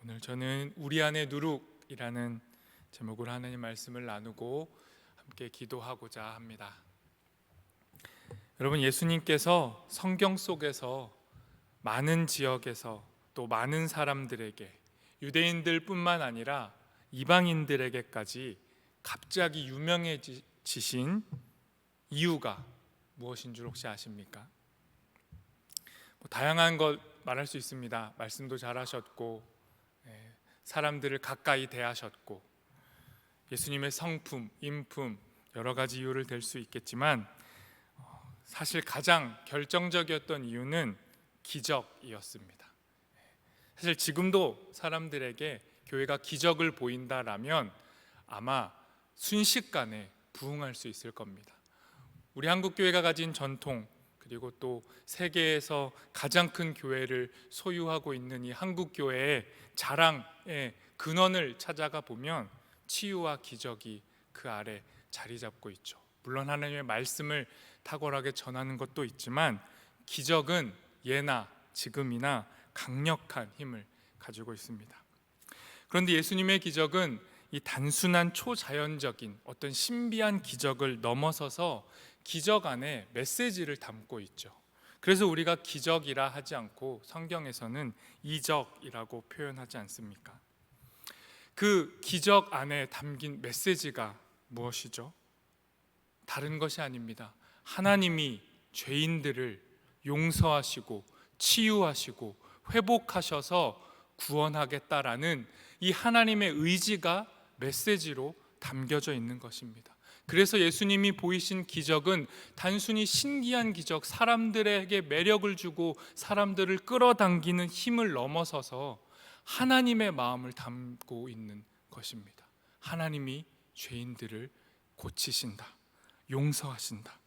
오늘 저는 우리 안에 누룩이라는 제목으로 하나님 말씀을 나누고 함께 기도하고자 합니다. 여러분, 예수님께서 성경 속에서 많은 지역에서 또 많은 사람들에게, 유대인들뿐만 아니라 이방인들에게까지 갑자기 유명해지신 이유가 무엇인 줄 혹시 아십니까? 다양한 것 말할 수 있습니다. 말씀도 잘하셨고, 사람들을 가까이 대하셨고, 예수님의 성품, 인품, 여러 가지 이유를 댈 수 있겠지만 사실 가장 결정적이었던 이유는 기적이었습니다. 사실 지금도 사람들에게 교회가 기적을 보인다라면 아마 순식간에 부응할 수 있을 겁니다. 우리 한국교회가 가진 전통, 그리고 또 세계에서 가장 큰 교회를 소유하고 있는 이 한국교회의 자랑의 근원을 찾아가 보면 치유와 기적이 그 아래 자리 잡고 있죠. 물론 하나님의 말씀을 탁월하게 전하는 것도 있지만 기적은 예나 지금이나 강력한 힘을 가지고 있습니다. 그런데 예수님의 기적은 이 단순한 초자연적인 어떤 신비한 기적을 넘어서서 기적 안에 메시지를 담고 있죠. 그래서 우리가 기적이라 하지 않고 성경에서는 이적이라고 표현하지 않습니까? 그 기적 안에 담긴 메시지가 무엇이죠? 다른 것이 아닙니다. 하나님이 죄인들을 용서하시고 치유하시고 회복하셔서 구원하겠다라는 이 하나님의 의지가 메시지로 담겨져 있는 것입니다. 그래서 예수님이 보이신 기적은 단순히 신기한 기적, 사람들에게 매력을 주고 사람들을 끌어당기는 힘을 넘어서서 하나님의 마음을 담고 있는 것입니다. 하나님이 죄인들을 고치신다, 용서하신다.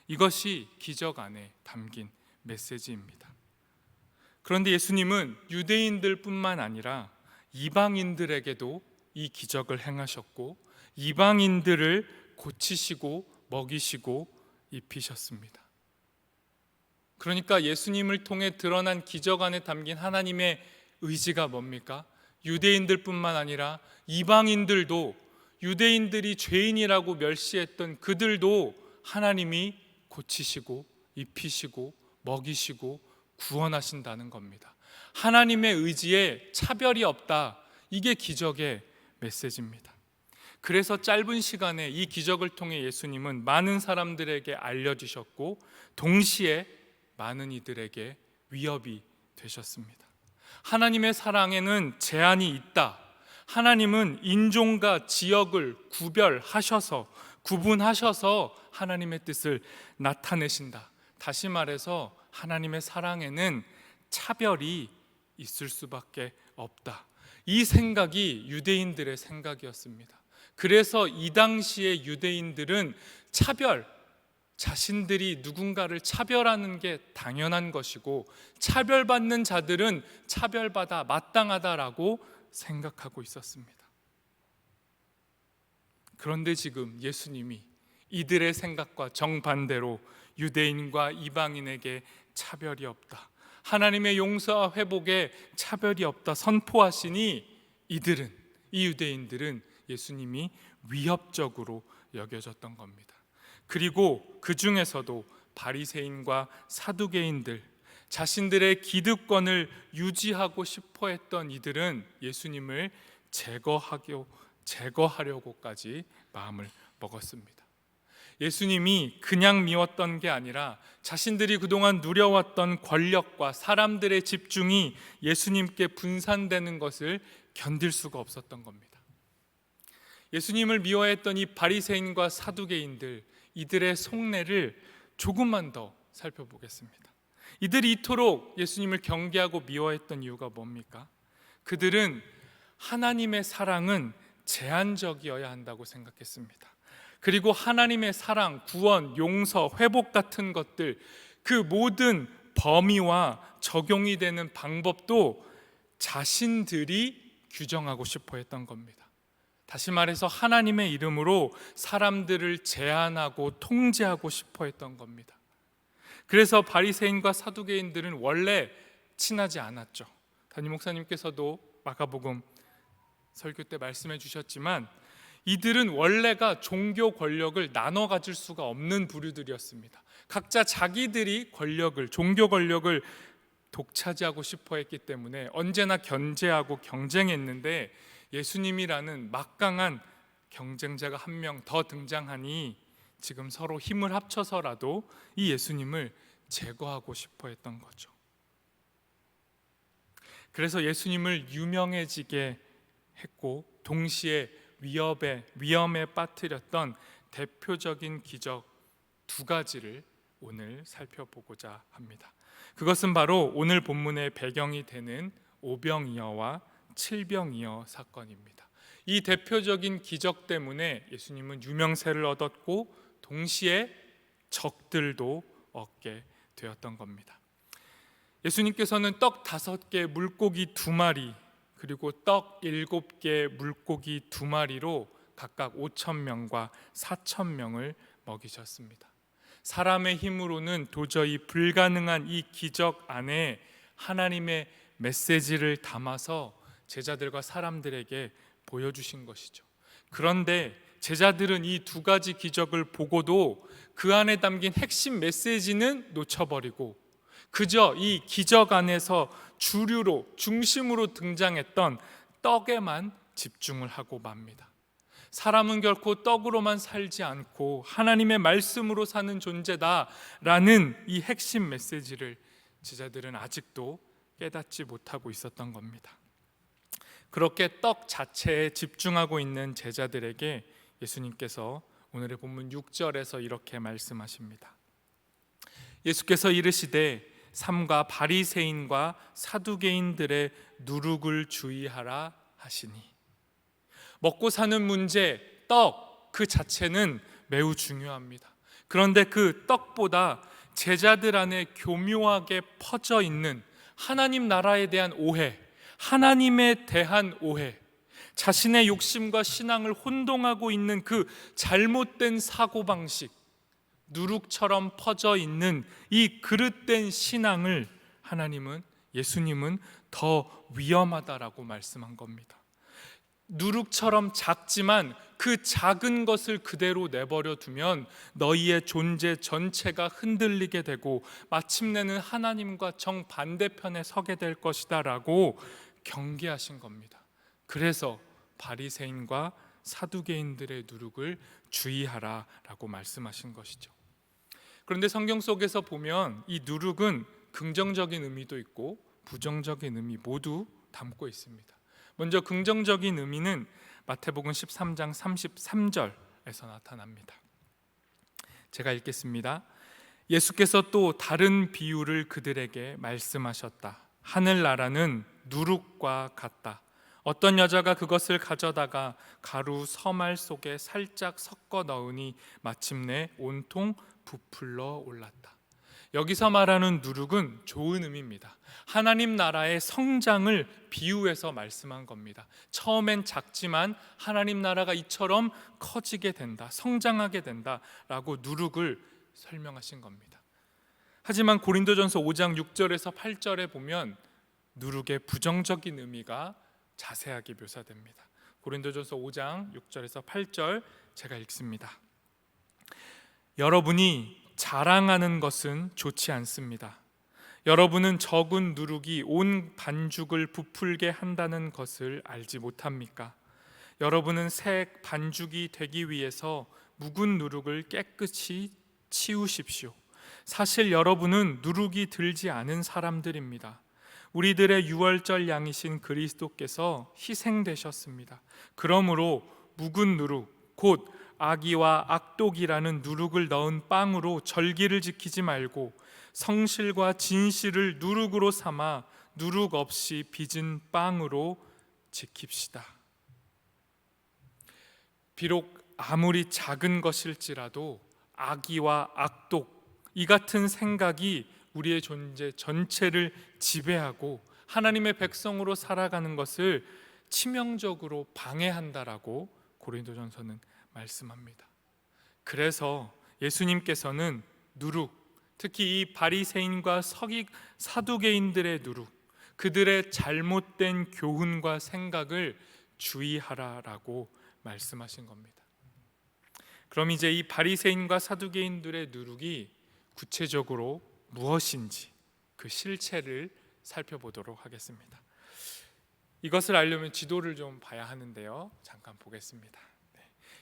이것이 기적 안에 담긴 메시지입니다. 그런데 예수님은 유대인들뿐만 아니라 이방인들에게도 이 기적을 행하셨고 이방인들을 고치시고 먹이시고 입히셨습니다. 그러니까 예수님을 통해 드러난 기적 안에 담긴 하나님의 의지가 뭡니까? 유대인들뿐만 아니라 이방인들도, 유대인들이 죄인이라고 멸시했던 그들도 하나님이 고치시고 입히시고 먹이시고 구원하신다는 겁니다. 하나님의 의지에 차별이 없다. 이게 기적의 메시지입니다. 그래서 짧은 시간에 이 기적을 통해 예수님은 많은 사람들에게 알려주셨고 동시에 많은 이들에게 위협이 되셨습니다. 하나님의 사랑에는 제한이 있다. 하나님은 인종과 지역을 구분하셔서 하나님의 뜻을 나타내신다. 다시 말해서 하나님의 사랑에는 차별이 있을 수밖에 없다. 이 생각이 유대인들의 생각이었습니다. 그래서 이 당시의 유대인들은 자신들이 누군가를 차별하는 게 당연한 것이고 차별받는 자들은 차별받아 마땅하다라고 생각하고 있었습니다. 그런데 지금 예수님이 이들의 생각과 정반대로 유대인과 이방인에게 차별이 없다, 하나님의 용서와 회복에 차별이 없다 선포하시니 이 유대인들은 예수님이 위협적으로 여겨졌던 겁니다. 그리고 그 중에서도 바리새인과 사두개인들, 자신들의 기득권을 유지하고 싶어 했던 이들은 예수님을 제거하려고까지 마음을 먹었습니다. 예수님이 그냥 미웠던 게 아니라 자신들이 그동안 누려왔던 권력과 사람들의 집중이 예수님께 분산되는 것을 견딜 수가 없었던 겁니다. 예수님을 미워했던 이 바리새인과 사두개인들, 이들의 속내를 조금만 더 살펴보겠습니다. 이들이 이토록 예수님을 경계하고 미워했던 이유가 뭡니까? 그들은 하나님의 사랑은 제한적이어야 한다고 생각했습니다. 그리고 하나님의 사랑, 구원, 용서, 회복 같은 것들, 그 모든 범위와 적용이 되는 방법도 자신들이 규정하고 싶어 했던 겁니다. 다시 말해서 하나님의 이름으로 사람들을 제한하고 통제하고 싶어 했던 겁니다. 그래서 바리새인과 사두개인들은 원래 친하지 않았죠. 담임 목사님께서도 마가복음 설교 때 말씀해 주셨지만 이들은 원래가 종교 권력을 나눠 가질 수가 없는 부류들이었습니다. 각자 자기들이 종교 권력을 독차지하고 싶어 했기 때문에 언제나 견제하고 경쟁했는데, 예수님이라는 막강한 경쟁자가 한 명 더 등장하니 지금 서로 힘을 합쳐서라도 이 예수님을 제거하고 싶어 했던 거죠. 그래서 예수님을 유명해지게 했고 동시에 위험에 빠뜨렸던 대표적인 기적 두 가지를 오늘 살펴보고자 합니다. 그것은 바로 오늘 본문의 배경이 되는 오병이어와 칠병이어 사건입니다. 이 대표적인 기적 때문에 예수님은 유명세를 얻었고 동시에 적들도 얻게 되었던 겁니다. 예수님께서는 떡 5개, 물고기 2마리, 그리고 떡 7개, 물고기 2마리로 각각 5,000명과 4,000명을 먹이셨습니다. 사람의 힘으로는 도저히 불가능한 이 기적 안에 하나님의 메시지를 담아서 제자들과 사람들에게 보여주신 것이죠. 그런데 제자들은 이 2가지 기적을 보고도 그 안에 담긴 핵심 메시지는 놓쳐버리고 그저 이 기적 안에서 중심으로 등장했던 떡에만 집중을 하고 맙니다. 사람은 결코 떡으로만 살지 않고 하나님의 말씀으로 사는 존재다라는 이 핵심 메시지를 제자들은 아직도 깨닫지 못하고 있었던 겁니다. 그렇게 떡 자체에 집중하고 있는 제자들에게 예수님께서 오늘의 본문 6절에서 이렇게 말씀하십니다. 예수께서 이르시되 삼가 바리새인과 사두개인들의 누룩을 주의하라 하시니. 먹고 사는 문제, 떡 그 자체는 매우 중요합니다. 그런데 그 떡보다 제자들 안에 교묘하게 퍼져 있는 하나님 나라에 대한 오해, 하나님에 대한 오해, 자신의 욕심과 신앙을 혼동하고 있는 그 잘못된 사고방식, 누룩처럼 퍼져 있는 이 그릇된 신앙을 예수님은 더 위험하다라고 말씀한 겁니다. 누룩처럼 작지만 그 작은 것을 그대로 내버려 두면 너희의 존재 전체가 흔들리게 되고 마침내는 하나님과 정반대편에 서게 될 것이다 라고 경계하신 겁니다. 그래서 바리새인과 사두개인들의 누룩을 주의하라 라고 말씀하신 것이죠. 그런데 성경 속에서 보면 이 누룩은 긍정적인 의미도 있고 부정적인 의미 모두 담고 있습니다. 먼저 긍정적인 의미는 마태복음 13장 33절에서 나타납니다. 제가 읽겠습니다. 예수께서 또 다른 비유를 그들에게 말씀하셨다. 하늘나라는 누룩과 같다. 어떤 여자가 그것을 가져다가 가루 서말 속에 살짝 섞어 넣으니 마침내 온통 부풀러 올랐다. 여기서 말하는 누룩은 좋은 의미입니다. 하나님 나라의 성장을 비유해서 말씀한 겁니다. 처음엔 작지만 하나님 나라가 이처럼 커지게 된다, 성장하게 된다라고 누룩을 설명하신 겁니다. 하지만 고린도전서 5장 6절에서 8절에 보면 누룩의 부정적인 의미가 자세하게 묘사됩니다. 고린도전서 5장 6절에서 8절 제가 읽습니다. 여러분이 자랑하는 것은 좋지 않습니다. 여러분은 적은 누룩이 온 반죽을 부풀게 한다는 것을 알지 못합니까? 여러분은 새 반죽이 되기 위해서 묵은 누룩을 깨끗이 치우십시오. 사실 여러분은 누룩이 들지 않은 사람들입니다. 우리들의 유월절 양이신 그리스도께서 희생되셨습니다. 그러므로 묵은 누룩, 곧 악의와 악독이라는 누룩을 넣은 빵으로 절기를 지키지 말고 성실과 진실을 누룩으로 삼아 누룩 없이 빚은 빵으로 지킵시다. 비록 아무리 작은 것일지라도 악의와 악독, 이 같은 생각이 우리의 존재 전체를 지배하고 하나님의 백성으로 살아가는 것을 치명적으로 방해한다라고 고린도전서는 말씀합니다. 그래서 예수님께서는 누룩, 특히 이 바리새인과 사두개인들의 누룩, 그들의 잘못된 교훈과 생각을 주의하라라고 말씀하신 겁니다. 그럼 이제 이 바리새인과 사두개인들의 누룩이 구체적으로 무엇인지 그 실체를 살펴보도록 하겠습니다. 이것을 알려면 지도를 좀 봐야 하는데요. 잠깐 보겠습니다.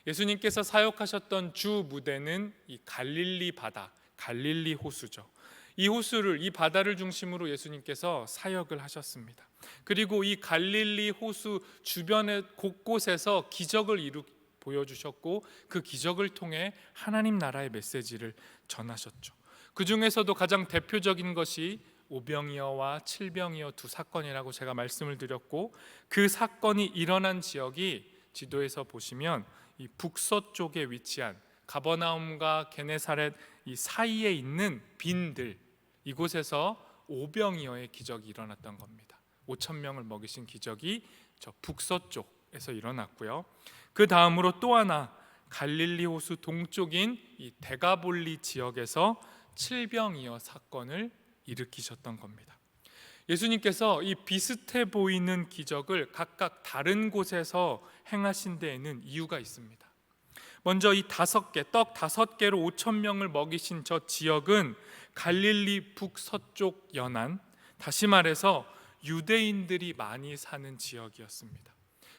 예수님께서 사역하셨던 주 무대는 이 갈릴리 바다, 갈릴리 호수죠. 이 바다를 중심으로 예수님께서 사역을 하셨습니다. 그리고 이 갈릴리 호수 주변의 곳곳에서 기적을 보여주셨고, 그 기적을 통해 하나님 나라의 메시지를 전하셨죠. 그 중에서도 가장 대표적인 것이 오병이어와 칠병이어 두 사건이라고 제가 말씀을 드렸고, 그 사건이 일어난 지역이 지도에서 보시면 이 북서쪽에 위치한 가버나움과 게네사렛 이 사이에 있는 빈들, 이곳에서 오병이어의 기적이 일어났던 겁니다. 5천 명을 먹이신 기적이 저 북서쪽에서 일어났고요. 그 다음으로 또 하나 갈릴리 호수 동쪽인 이 데가볼리 지역에서 칠병이어 사건을 일으키셨던 겁니다. 예수님께서 이 비슷해 보이는 기적을 각각 다른 곳에서 행하신 데에는 이유가 있습니다. 먼저 이 떡 5개로 5천 명을 먹이신 저 지역은 갈릴리 북서쪽 연안, 다시 말해서 유대인들이 많이 사는 지역이었습니다.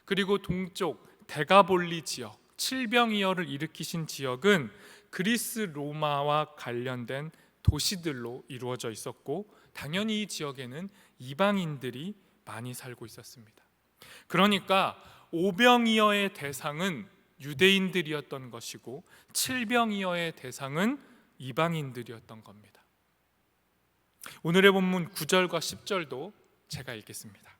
그리고 동쪽 데가볼리 지역, 칠병이어를 일으키신 지역은 그리스 로마와 관련된 도시들로 이루어져 있었고, 당연히 이 지역에는 이방인들이 많이 살고 있었습니다. 그러니까 오병이어의 대상은 유대인들이었던 것이고, 칠병이어의 대상은 이방인들이었던 겁니다. 오늘의 본문 9절과 10절도 제가 읽겠습니다.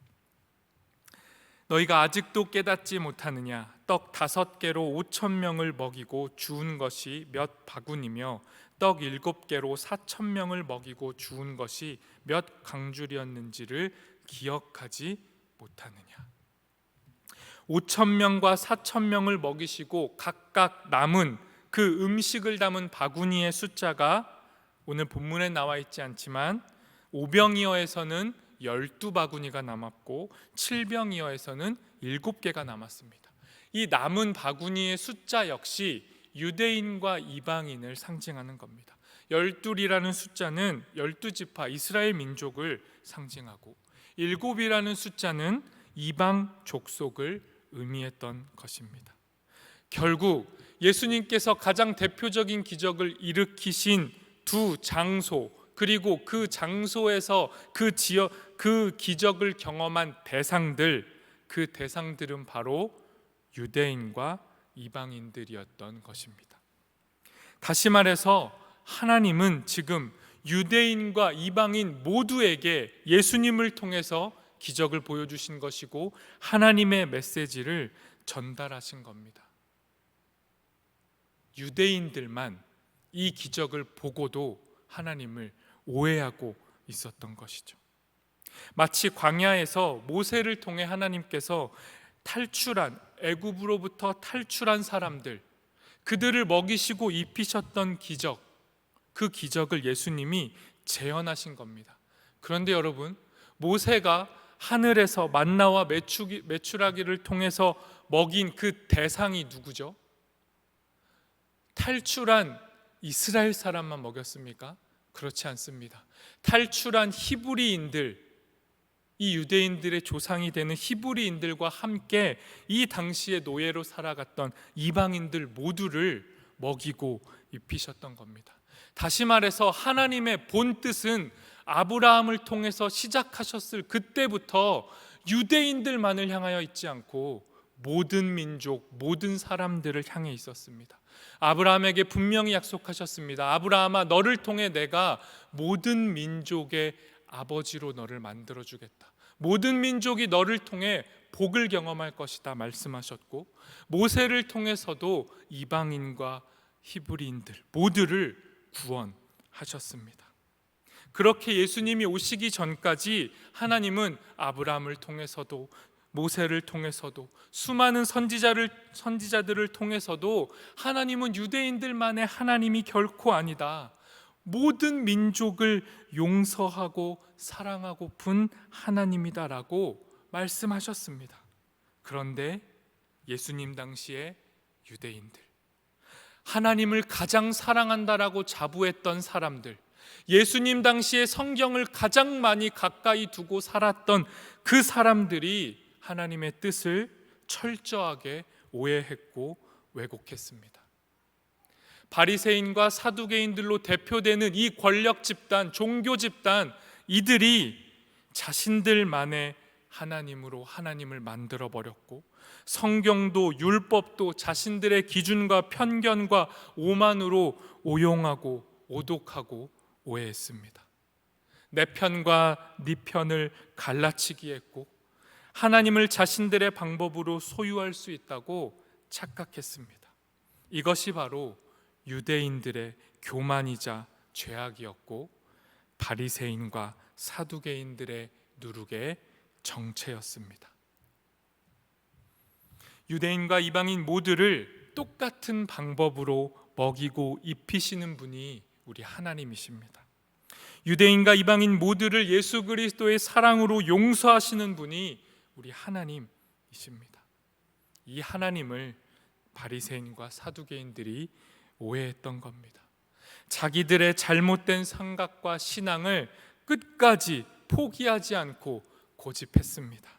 너희가 아직도 깨닫지 못하느냐? 떡 5개로 5천 명을 먹이고 주운 것이 몇 바구니며 떡 7개로 4천 명을 먹이고 주운 것이 몇 강줄이었는지를 기억하지 못하느냐? 5천 명과 4천 명을 먹이시고 각각 남은 그 음식을 담은 바구니의 숫자가 오늘 본문에 나와 있지 않지만 오병이어에서는 12바구니가 남았고 칠병이어에서는 7개가 남았습니다. 이 남은 바구니의 숫자 역시 유대인과 이방인을 상징하는 겁니다. 12이라는 숫자는 12지파 이스라엘 민족을 상징하고, 7이라는 숫자는 이방 족속을 의미했던 것입니다. 결국 예수님께서 가장 대표적인 기적을 일으키신 두 장소, 그리고 그 장소에서 그 지역, 그 기적을 경험한 대상들, 그 대상들은 바로 유대인과 이방인들이었던 것입니다. 다시 말해서 하나님은 지금 유대인과 이방인 모두에게 예수님을 통해서 기적을 보여주신 것이고, 하나님의 메시지를 전달하신 겁니다. 유대인들만 이 기적을 보고도 하나님을 오해하고 있었던 것이죠. 마치 광야에서 모세를 통해 하나님께서 애굽으로부터 탈출한 사람들, 그들을 먹이시고 입히셨던 기적, 그 기적을 예수님이 재현하신 겁니다. 그런데 여러분, 모세가 하늘에서 만나와 메추라기를 통해서 먹인 그 대상이 누구죠? 탈출한 이스라엘 사람만 먹였습니까? 그렇지 않습니다. 탈출한 히브리인들, 이 유대인들의 조상이 되는 히브리인들과 함께 이 당시에 노예로 살아갔던 이방인들 모두를 먹이고 입히셨던 겁니다. 다시 말해서 하나님의 본 뜻은 아브라함을 통해서 시작하셨을 그때부터 유대인들만을 향하여 있지 않고 모든 민족, 모든 사람들을 향해 있었습니다. 아브라함에게 분명히 약속하셨습니다. 아브라함아, 너를 통해 내가 모든 민족의 아버지로 너를 만들어주겠다. 모든 민족이 너를 통해 복을 경험할 것이다 말씀하셨고, 모세를 통해서도 이방인과 히브리인들 모두를 구원하셨습니다. 그렇게 예수님이 오시기 전까지 하나님은 아브라함을 통해서도, 모세를 통해서도, 수많은 선지자들을 통해서도 하나님은 유대인들만의 하나님이 결코 아니다, 모든 민족을 용서하고 사랑하고픈 하나님이다라고 말씀하셨습니다. 그런데 예수님 당시에 유대인들, 하나님을 가장 사랑한다라고 자부했던 사람들, 예수님 당시에 성경을 가장 많이 가까이 두고 살았던 그 사람들이 하나님의 뜻을 철저하게 오해했고 왜곡했습니다. 바리새인과 사두개인들로 대표되는 이 권력 집단, 종교 집단, 이들이 자신들만의 하나님으로 하나님을 만들어 버렸고, 성경도 율법도 자신들의 기준과 편견과 오만으로 오용하고 오독하고 오해했습니다. 내 편과 네 편을 갈라치기 했고, 하나님을 자신들의 방법으로 소유할 수 있다고 착각했습니다. 이것이 바로 유대인들의 교만이자 죄악이었고, 바리새인과 사두개인들의 누룩의 정체였습니다. 유대인과 이방인 모두를 똑같은 방법으로 먹이고 입히시는 분이 우리 하나님이십니다. 유대인과 이방인 모두를 예수 그리스도의 사랑으로 용서하시는 분이 우리 하나님이십니다. 이 하나님을 바리새인과 사두개인들이 오해했던 겁니다. 자기들의 잘못된 생각과 신앙을 끝까지 포기하지 않고 고집했습니다.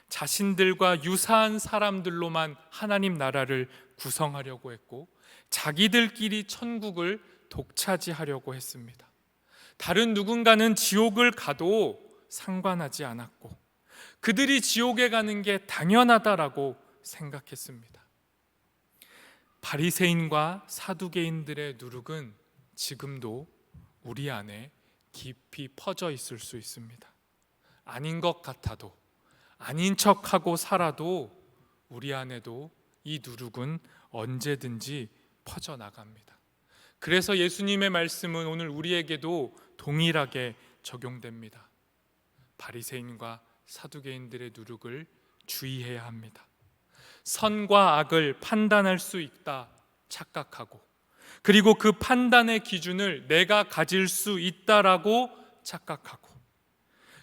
자신들과 유사한 사람들로만 하나님 나라를 구성하려고 했고, 자기들끼리 천국을 독차지하려고 했습니다. 다른 누군가는 지옥을 가도 상관하지 않았고, 그들이 지옥에 가는 게 당연하다라고 생각했습니다. 바리새인과 사두개인들의 누룩은 지금도 우리 안에 깊이 퍼져 있을 수 있습니다. 아닌 것 같아도, 아닌 척하고 살아도 우리 안에도 이 누룩은 언제든지 퍼져나갑니다. 그래서 예수님의 말씀은 오늘 우리에게도 동일하게 적용됩니다. 바리새인과 사두개인들의 누룩을 주의해야 합니다. 선과 악을 판단할 수 있다 착각하고, 그리고 그 판단의 기준을 내가 가질 수 있다라고 착각하고,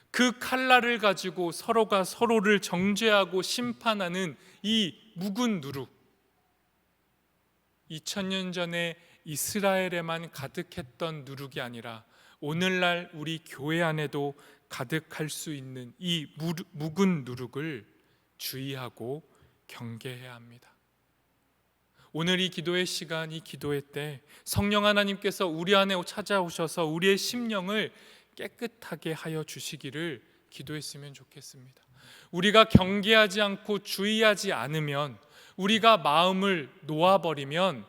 그 칼날을 가지고 서로가 서로를 정죄하고 심판하는 이 묵은 누룩, 2000년 전에 이스라엘에만 가득했던 누룩이 아니라 오늘날 우리 교회 안에도 가득할 수 있는 이 묵은 누룩을 주의하고 경계해야 합니다. 오늘 이 기도의 시간, 이 기도의 때 성령 하나님께서 우리 안에 찾아오셔서 우리의 심령을 깨끗하게 하여 주시기를 기도했으면 좋겠습니다. 우리가 경계하지 않고 주의하지 않으면, 우리가 마음을 놓아버리면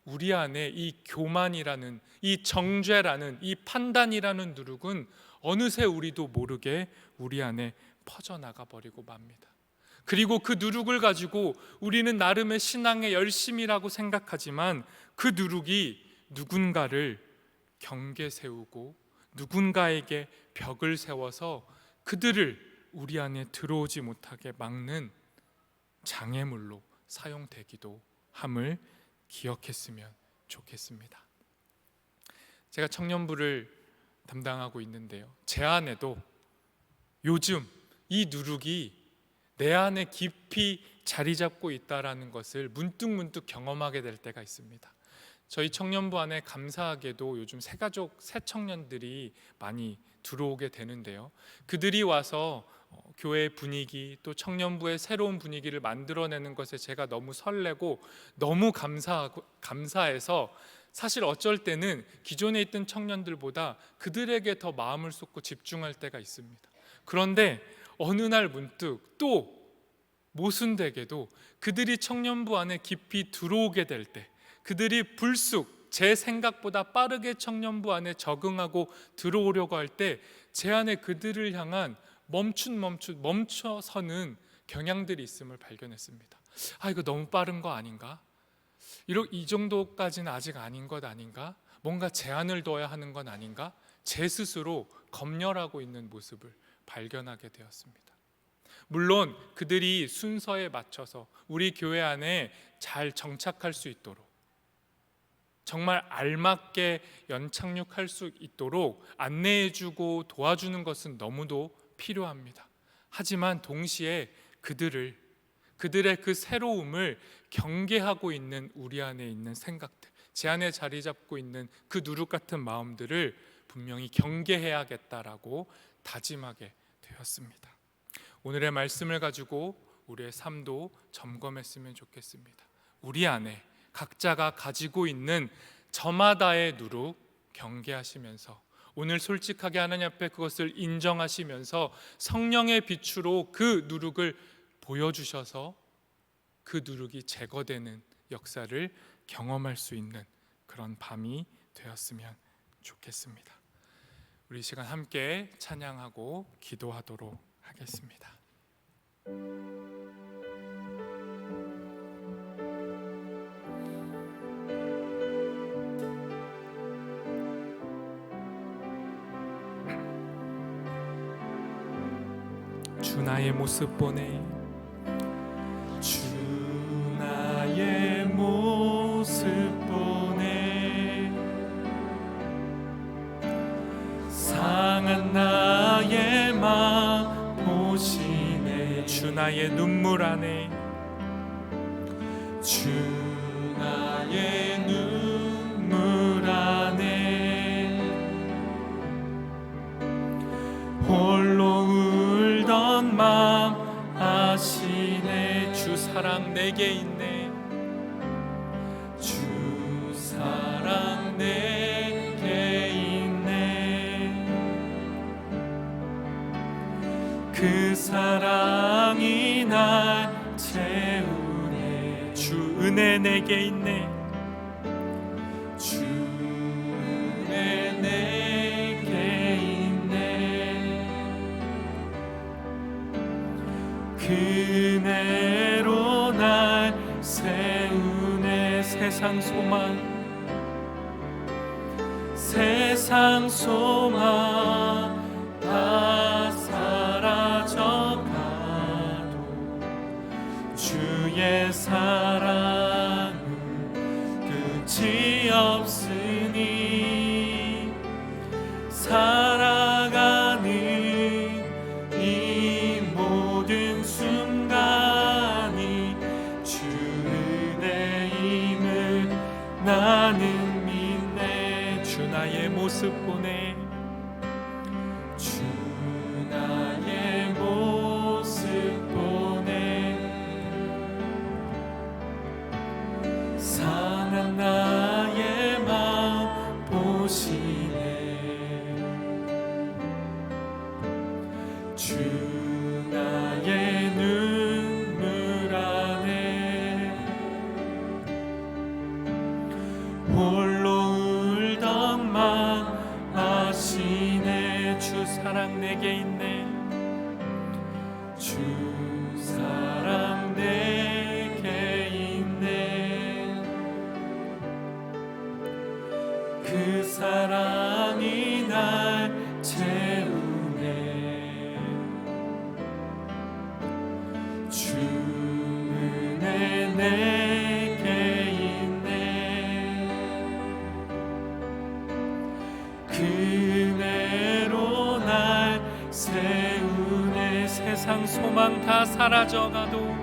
우리 안에 이 교만이라는, 이 정죄라는, 이 판단이라는 누룩은 어느새 우리도 모르게 우리 안에 퍼져나가 버리고 맙니다. 그리고 그 누룩을 가지고 우리는 나름의 신앙의 열심이라고 생각하지만, 그 누룩이 누군가를 경계 세우고 누군가에게 벽을 세워서 그들을 우리 안에 들어오지 못하게 막는 장애물로 사용되기도 함을 기억했으면 좋겠습니다. 제가 청년부를 담당하고 있는데요, 제 안에도 요즘 이 누룩이 내 안에 깊이 자리 잡고 있다라는 것을 문득 경험하게 될 때가 있습니다. 저희 청년부 안에 감사하게도 요즘 새가족, 새청년들이 많이 들어오게 되는데요, 그들이 와서 교회 분위기, 또 청년부의 새로운 분위기를 만들어내는 것에 제가 너무 설레고 너무 감사해서, 사실 어쩔 때는 기존에 있던 청년들보다 그들에게 더 마음을 쏟고 집중할 때가 있습니다. 그런데 어느 날 문득 또 모순되게도 그들이 청년부 안에 깊이 들어오게 될 때, 그들이 불쑥 제 생각보다 빠르게 청년부 안에 적응하고 들어오려고 할 때 제 안에 그들을 향한 멈춰서는 경향들이 있음을 발견했습니다. 이거 너무 빠른 거 아닌가? 이 정도까지는 아직 아닌 것 아닌가? 뭔가 제한을 둬야 하는 건 아닌가? 제 스스로 검열하고 있는 모습을 발견하게 되었습니다. 물론 그들이 순서에 맞춰서 우리 교회 안에 잘 정착할 수 있도록, 정말 알맞게 연착륙할 수 있도록 안내해주고 도와주는 것은 너무도 필요합니다. 하지만 동시에 그들의 그 새로움을 경계하고 있는 우리 안에 있는 생각들, 제 안에 자리 잡고 있는 그 누룩 같은 마음들을 분명히 경계해야겠다라고 다짐하게 되었습니다. 오늘의 말씀을 가지고 우리의 삶도 점검했으면 좋겠습니다. 우리 안에 각자가 가지고 있는 저마다의 누룩 경계하시면서, 오늘 솔직하게 하나님 앞에 그것을 인정하시면서 성령의 빛으로 그 누룩을 보여주셔서 그 누룩이 제거되는 역사를 경험할 수 있는 그런 밤이 되었으면 좋겠습니다. 우리 시간 함께 찬양하고 기도하도록 하겠습니다. 주 나의 모습 보내, 주 나의 모습 보내, 상한 나의 맘 보시네. 주 나의 눈물 안에, 주 나의 눈물 안에 홀로 울던 맘 아시네. 주 사랑 내게 있네, 주 사랑 내게 있네. 그 사랑이 날 채우네. 주 은혜 내게 있네, 주 은혜 내게 있네. 그 은혜로 날 세우네. 세상 소망, 세상 소망 다 사라져가도 주의 사랑은 끝이 없으니 살아가는 이 모든 순간이 주 은혜임을 나는 믿네. 주 나의 모습 보내, 주 나의 모습 보내, 상한 나의 마음 보시네. 주 나의 눈물 안에 홀로 울던 맘 아시네. 주 사랑 내게 있네, 주 사랑 내게 있네. 그 사랑이 날 채우네. 주 은혜 내게 있네. 그 은혜로 날 세우네. 세상 소망 다 사라져가도,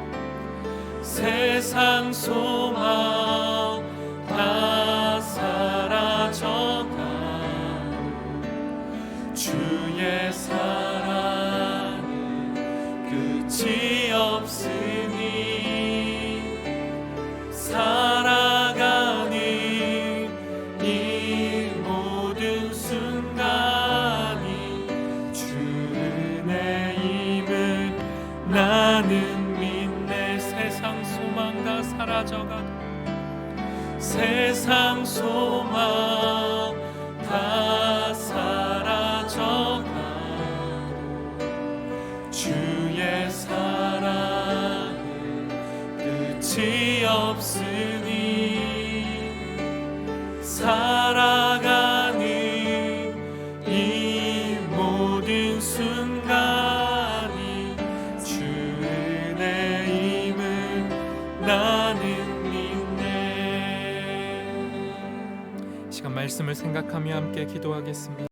세상 소망 다 사라져가도 주의 사랑은 끝이 없으니 살아가는 이 모든 순간이 주 은혜임을 나는 믿네. 세상 소망 다 사라져가도, 세상 소망 다 사라져가도 주의 사랑은 끝이 없으니 살아가는 이 모든 순간이 주 은혜임을 나는 믿네. 말씀을 생각하며 함께 기도하겠습니다.